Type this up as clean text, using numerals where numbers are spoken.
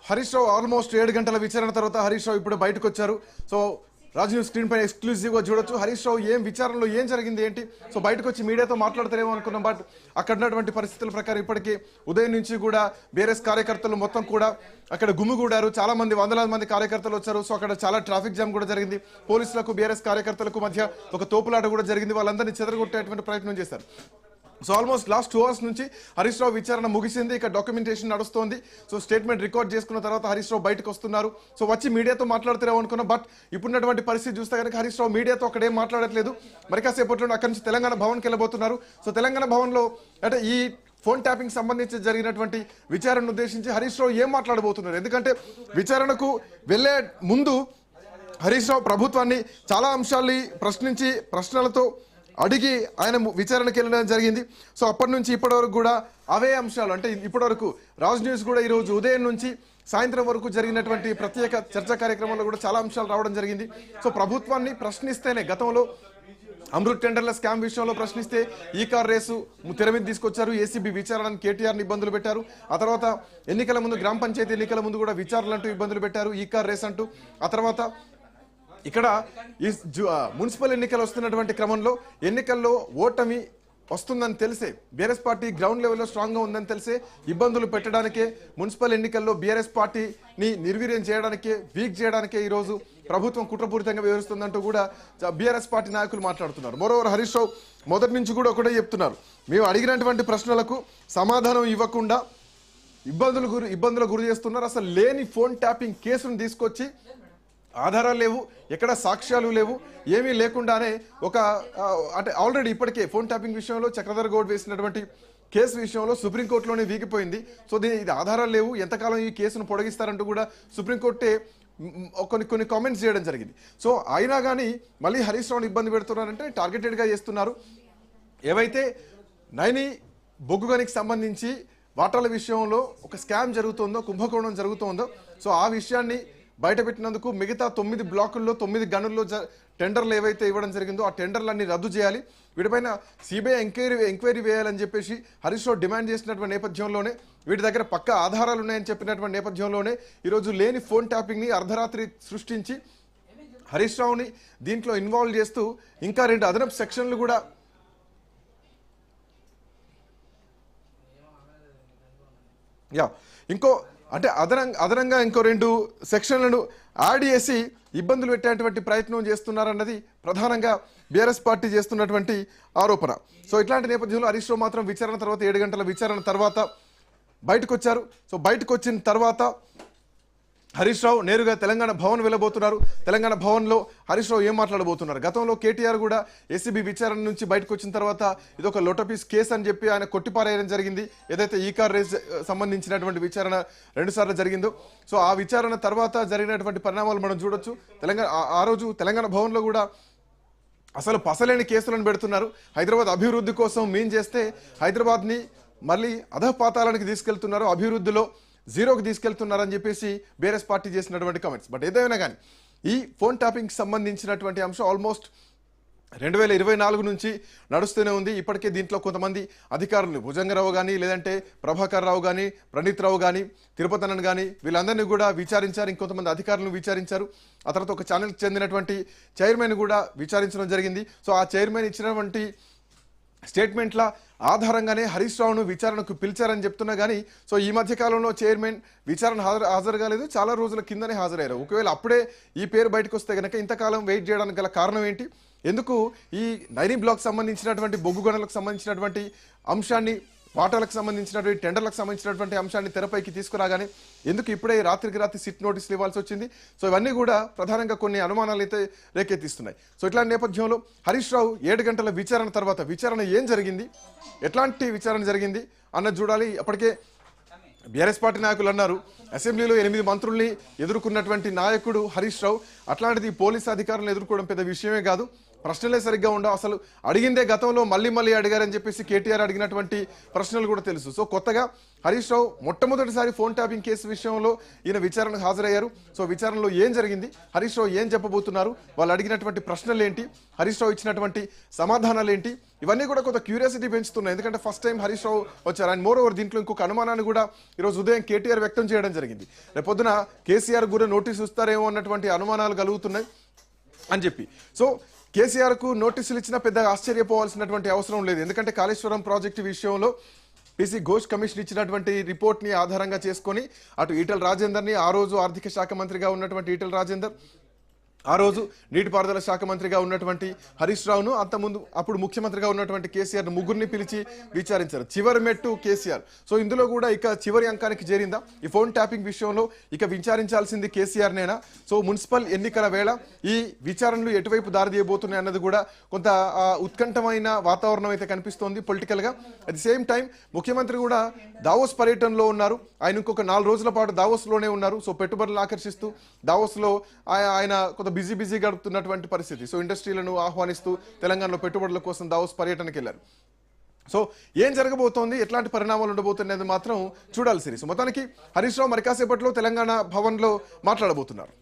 Harish Rao almost 7 గంటల విచారణ తర్వాత హరీష్ రావు ఇప్పుడు బయటకు వచ్చారు. సో రాజ్ న్యూస్ స్క్రీన్ పైన ఎక్స్క్లూజివ్గా చూడొచ్చు. హరీష్ రావు విచారణలో ఏం జరిగింది ఏంటి, సో బయటకు వచ్చి మీడియాతో మాట్లాడతారేమో అనుకున్నాం. బట్ అక్కడ ఉన్నటువంటి పరిస్థితుల ప్రకారం ఇప్పటికీ ఉదయం నుంచి కూడా బీఆర్ఎస్ కార్యకర్తలు మొత్తం కూడా అక్కడ గుమిగూడారు. చాలా మంది వందలాది మంది కార్యకర్తలు వచ్చారు. సో అక్కడ చాలా ట్రాఫిక్ జామ్ కూడా జరిగింది. పోలీసులకు బీఆర్ఎస్ కార్యకర్తలకు మధ్య ఒక తోపులాట కూడా జరిగింది. వాళ్ళందరినీ చెదరగొట్టేటువంటి ప్రయత్నం చేశారు. సో ఆల్మోస్ట్ లాస్ట్ 2 అవర్స్ నుంచి హరీష్ రావు విచారణ ముగిసింది. ఇక డాక్యుమెంటేషన్ నడుస్తోంది. సో స్టేట్మెంట్ రికార్డ్ చేసుకున్న తర్వాత హరీష్ రావు బయటకు వస్తున్నారు. సో వచ్చి మీడియాతో మాట్లాడుతారేమో అనుకున్నాం. బట్ ఇప్పుడున్నటువంటి పరిస్థితి చూస్తే కనుక హరీష్ రావు మీడియాతో అక్కడేం మాట్లాడట్లేదు. మరి కాసేపట్లో అక్కడి నుంచి తెలంగాణ భవన్కి వెళ్ళబోతున్నారు. సో తెలంగాణ భవన్లో అంటే ఈ ఫోన్ ట్యాపింగ్ సంబంధించి జరిగినటువంటి విచారణను ఉద్దేశించి హరీష్ రావు ఏం మాట్లాడబోతున్నారు. ఎందుకంటే విచారణకు వెళ్లే ముందు హరీష్ రావు ప్రభుత్వాన్ని చాలా అంశాల్ని ప్రశ్నించి ప్రశ్నలతో అడిగి ఆయన విచారణకి వెళ్ళడం జరిగింది. సో అప్పటి నుంచి ఇప్పటి వరకు కూడా అవే అంశాలు అంటే ఇప్పటి వరకు రాజ్ న్యూస్ కూడా ఈరోజు ఉదయం నుంచి సాయంత్రం వరకు జరిగినటువంటి ప్రత్యేక చర్చా కార్యక్రమంలో కూడా చాలా అంశాలు రావడం జరిగింది. సో ప్రభుత్వాన్ని ప్రశ్నిస్తేనే గతంలో అమృత్ టెండర్ల స్కామ్ విషయంలో ప్రశ్నిస్తే ఈ కార్ రేసు తెర మీద తీసుకొచ్చారు. ఏసీబీ విచారణను కేటీఆర్ని ఇబ్బందులు పెట్టారు. ఆ తర్వాత ఎన్నికల ముందు గ్రామ పంచాయతీ ఎన్నికల ముందు కూడా విచారణలు అంటూ ఇబ్బందులు పెట్టారు, ఈ కార్ రేస్ అంటూ. ఆ తర్వాత ఇక్కడ ఈ మున్సిపల్ ఎన్నికలు వస్తున్నటువంటి క్రమంలో ఎన్నికల్లో ఓటమి వస్తుందని తెలిసే బీఆర్ఎస్ పార్టీ గ్రౌండ్ లెవెల్లో స్ట్రాంగ్గా ఉందని తెలిసే ఇబ్బందులు పెట్టడానికే మున్సిపల్ ఎన్నికల్లో బీఆర్ఎస్ పార్టీని నిర్వీర్యం చేయడానికే వీక్ చేయడానికే ఈరోజు ప్రభుత్వం కుట్రపూరితంగా వ్యవహరిస్తుందంటూ కూడా బీఆర్ఎస్ పార్టీ నాయకులు మాట్లాడుతున్నారు. మరోవర్ హరీష్ రావు మొదటి నుంచి కూడా ఒకటే చెప్తున్నారు, మేము అడిగినటువంటి ప్రశ్నలకు సమాధానం ఇవ్వకుండా ఇబ్బందులకు గురి చేస్తున్నారు. అసలు లేని ఫోన్ ట్యాపింగ్ కేసును తీసుకొచ్చి ఆధారాలు లేవు, ఎక్కడ సాక్ష్యాలు లేవు, ఏమీ లేకుండానే అంటే ఆల్రెడీ ఇప్పటికే ఫోన్ ట్యాపింగ్ విషయంలో చక్రధర్ గౌడ్ వేసినటువంటి కేసు విషయంలో సుప్రీంకోర్టులోనే వీగిపోయింది. సో ఇది ఆధారాలు లేవు, ఎంతకాలం ఈ కేసును పొడిగిస్తారంటూ కూడా సుప్రీంకోర్టే కొన్ని కామెంట్స్ చేయడం జరిగింది. సో అయినా కానీ మళ్ళీ హరీష్ రావుని ఇబ్బంది పెడుతున్నారంటే టార్గెటెడ్గా చేస్తున్నారు. ఏవైతే నైని బొగ్గుగనికి సంబంధించి వాటాల విషయంలో ఒక స్కామ్ జరుగుతుందో, కుంభకోణం జరుగుతుందో, సో ఆ విషయాన్ని బయటపెట్టినందుకు మిగతా 9 బ్లాకుల్లో 9 గనుల్లో టెండర్లు ఏవైతే ఇవ్వడం జరిగిందో ఆ టెండర్లన్నీ రద్దు చేయాలి, వీటిపైన సిబిఐ ఎంక్వైరీ వేయాలని చెప్పేసి హరీష్ రావు డిమాండ్ చేసినటువంటి నేపథ్యంలోనే, వీటి దగ్గర పక్కా ఆధారాలు ఉన్నాయని చెప్పినటువంటి నేపథ్యంలోనే ఈరోజు లేని ఫోన్ ట్యాపింగ్ని అర్ధరాత్రి సృష్టించి హరీష్ రావుని దీంట్లో ఇన్వాల్వ్ చేస్తూ ఇంకా 2 అదనపు సెక్షన్లు కూడా అదనంగా ఇంకో 2 సెక్షన్లను యాడ్ చేసి ఇబ్బందులు పెట్టేటువంటి ప్రయత్నం చేస్తున్నారన్నది ప్రధానంగా బీఆర్ఎస్ పార్టీ చేస్తున్నటువంటి ఆరోపణ. సో ఇట్లాంటి నేపథ్యంలో హరీష్ రావు మాత్రం విచారణ తర్వాత 7 గంటల విచారణ తర్వాత బయటకు వచ్చారు. సో బయటకు వచ్చిన తర్వాత హరీష్ రావు నేరుగా తెలంగాణ భవన్ వెళ్ళబోతున్నారు. తెలంగాణ భవన్లో హరీష్ రావు ఏం మాట్లాడబోతున్నారు. గతంలో కేటీఆర్ కూడా ఏసీబీ విచారణ నుంచి బయటకు వచ్చిన తర్వాత ఇది ఒక లోటపీస్ కేసు అని చెప్పి ఆయన కొట్టిపారేయడం జరిగింది. ఏదైతే ఈ కార్ రేస్ సంబంధించినటువంటి విచారణ 2 సార్లు జరిగిందో, సో ఆ విచారణ తర్వాత జరిగినటువంటి పరిణామాలు మనం చూడొచ్చు. ఆ రోజు తెలంగాణ భవన్లో కూడా అసలు పసలేని కేసులను పెడుతున్నారు. హైదరాబాద్ అభివృద్ధి కోసం మీన్ చేస్తే హైదరాబాద్ని మళ్ళీ అధపాతాళానికి తీసుకెళ్తున్నారు, అభివృద్ధిలో జీరోకి తీసుకెళ్తున్నారని చెప్పేసి బీఆర్ఎస్ పార్టీ చేసినటువంటి కామెంట్స్. బట్ ఏదైనా కానీ ఈ ఫోన్ ట్యాపింగ్కి సంబంధించినటువంటి అంశం ఆల్మోస్ట్ 2024 నుంచి నడుస్తూనే ఉంది. ఇప్పటికే దీంట్లో కొంతమంది అధికారులు భుజంగరావు కానీ, లేదంటే ప్రభాకర్ రావు కానీ, ప్రణీత్ రావు కానీ, తిరుపతనన్ కానీ వీళ్ళందరినీ కూడా విచారించారు. ఇంకొంతమంది అధికారులను విచారించారు. ఆ తర్వాత ఒక ఛానల్కి చెందినటువంటి చైర్మన్ కూడా విచారించడం జరిగింది. సో ఆ చైర్మన్ ఇచ్చినటువంటి స్టేట్మెంట్ల ఆధారంగానే హరీష్ రావును విచారణకు పిలిచారని చెప్తున్నా కానీ, సో ఈ మధ్యకాలంలో చైర్మన్ విచారణ హాజరు కాలేదు, చాలా రోజుల కిందనే హాజరయ్యారు. ఒకవేళ అప్పుడే ఈ పేరు బయటకు వస్తే కనుక ఇంతకాలం వెయిట్ చేయడానికి గల కారణం ఏంటి, ఎందుకు ఈ నైని బ్లాక్ సంబంధించినటువంటి బొగ్గు గనులకు సంబంధించినటువంటి అంశాన్ని, వాటాలకు సంబంధించినటువంటి టెండర్లకు సంబంధించినటువంటి అంశాన్ని తెరపైకి తీసుకురాగానే ఎందుకు ఇప్పుడే రాత్రికి రాత్రి సిట్ నోటీసులు ఇవ్వాల్సి వచ్చింది. సో ఇవన్నీ కూడా ప్రధానంగా కొన్ని అనుమానాలు అయితే రేకెత్తిస్తున్నాయి. సో ఇట్లాంటి నేపథ్యంలో హరీష్ రావు 7 గంటల విచారణ తర్వాత విచారణ ఏం జరిగింది, ఎట్లాంటి విచారణ జరిగింది అన్నది చూడాలి. అప్పటికే బీఆర్ఎస్ పార్టీ నాయకులు అన్నారు, అసెంబ్లీలో 8 మంత్రుల్ని ఎదుర్కొన్నటువంటి నాయకుడు హరీష్ రావు, అట్లాంటిది పోలీసు అధికారులను ఎదుర్కోవడం పెద్ద విషయమే కాదు, ప్రశ్నలే సరిగ్గా ఉండవు. అసలు అడిగిందే గతంలో మళ్ళీ అడిగారని చెప్పేసి కేటీఆర్ అడిగినటువంటి ప్రశ్నలు కూడా తెలుసు. సో కొత్తగా హరీష్ రావు మొట్టమొదటిసారి ఫోన్ ట్యాపింగ్ కేసు విషయంలో ఈయన విచారణకు హాజరయ్యారు. సో విచారణలో ఏం జరిగింది, హరీష్ రావు ఏం చెప్పబోతున్నారు, వాళ్ళు అడిగినటువంటి ప్రశ్నలు ఏంటి, హరీష్ రావు ఇచ్చినటువంటి సమాధానాలు ఏంటి, ఇవన్నీ కూడా కొంత క్యూరియాసిటీ పెంచుతున్నాయి. ఎందుకంటే ఫస్ట్ టైం హరీష్ రావు వచ్చారు. అండ్ మోర్ ఓవర్ దీంట్లో ఇంకొక అనుమానాన్ని కూడా ఈరోజు ఉదయం కేటీఆర్ వ్యక్తం చేయడం జరిగింది. రేపొద్దున కేసీఆర్ కూడా నోటీసు ఇస్తారేమో అన్నటువంటి అనుమానాలు కలుగుతున్నాయి అని చెప్పి. సో కేసీఆర్కు నోటీసులు ఇచ్చినా పెద్దగా ఆశ్చర్యపోవాల్సినటువంటి అవసరం లేదు. ఎందుకంటే కాళేశ్వరం ప్రాజెక్టు విషయంలో పీసీ ఘోష్ కమిషన్ ఇచ్చినటువంటి రిపోర్ట్ని ఆధారంగా చేసుకొని అటు ఈటెల రాజేందర్ని, ఆ రోజు ఆర్థిక శాఖ మంత్రిగా ఉన్నటువంటి ఈటెల రాజేందర్, ఆ రోజు నీటిపారుదల శాఖ మంత్రిగా ఉన్నటువంటి హరీష్ రావును, అంతకుముందు అప్పుడు ముఖ్యమంత్రిగా ఉన్నటువంటి కేసీఆర్ ముగ్గురిని పిలిచి విచారించారు. చివరి మెట్టు కేసీఆర్. సో ఇందులో కూడా ఇక చివరి అంకానికి చేరిందా ఈ ఫోన్ ట్యాపింగ్ విషయంలో? ఇక విచారించాల్సింది కేసీఆర్నేనా? సో మున్సిపల్ ఎన్నికల వేళ ఈ విచారణలు ఎటువైపు దారితీయబోతున్నాయి అన్నది కూడా కొంత ఉత్కంఠమైన వాతావరణం అయితే కనిపిస్తోంది పొలిటికల్గా. అట్ ది సేమ్ టైం ముఖ్యమంత్రి కూడా దావోస్ పర్యటనలో ఉన్నారు. ఆయన ఇంకొక 4 రోజుల పాటు దావోస్లోనే ఉన్నారు. సో పెట్టుబడులు ఆకర్షిస్తూ దావోస్లో ఆయన కొంత బిజీ గడుపుతున్నటువంటి పరిస్థితి. సో ఇండస్ట్రీలను ఆహ్వానిస్తూ తెలంగాణలో పెట్టుబడుల కోసం దావోస్ పర్యటనకి వెళ్ళారు. సో ఏం జరగబోతోంది, ఎట్లాంటి పరిణామాలు ఉండబోతున్నది మాత్రం చూడాలి సిరీస్. మొత్తానికి హరీష్ రావు మరి కాసేపట్లో తెలంగాణ భవన్లో మాట్లాడబోతున్నారు.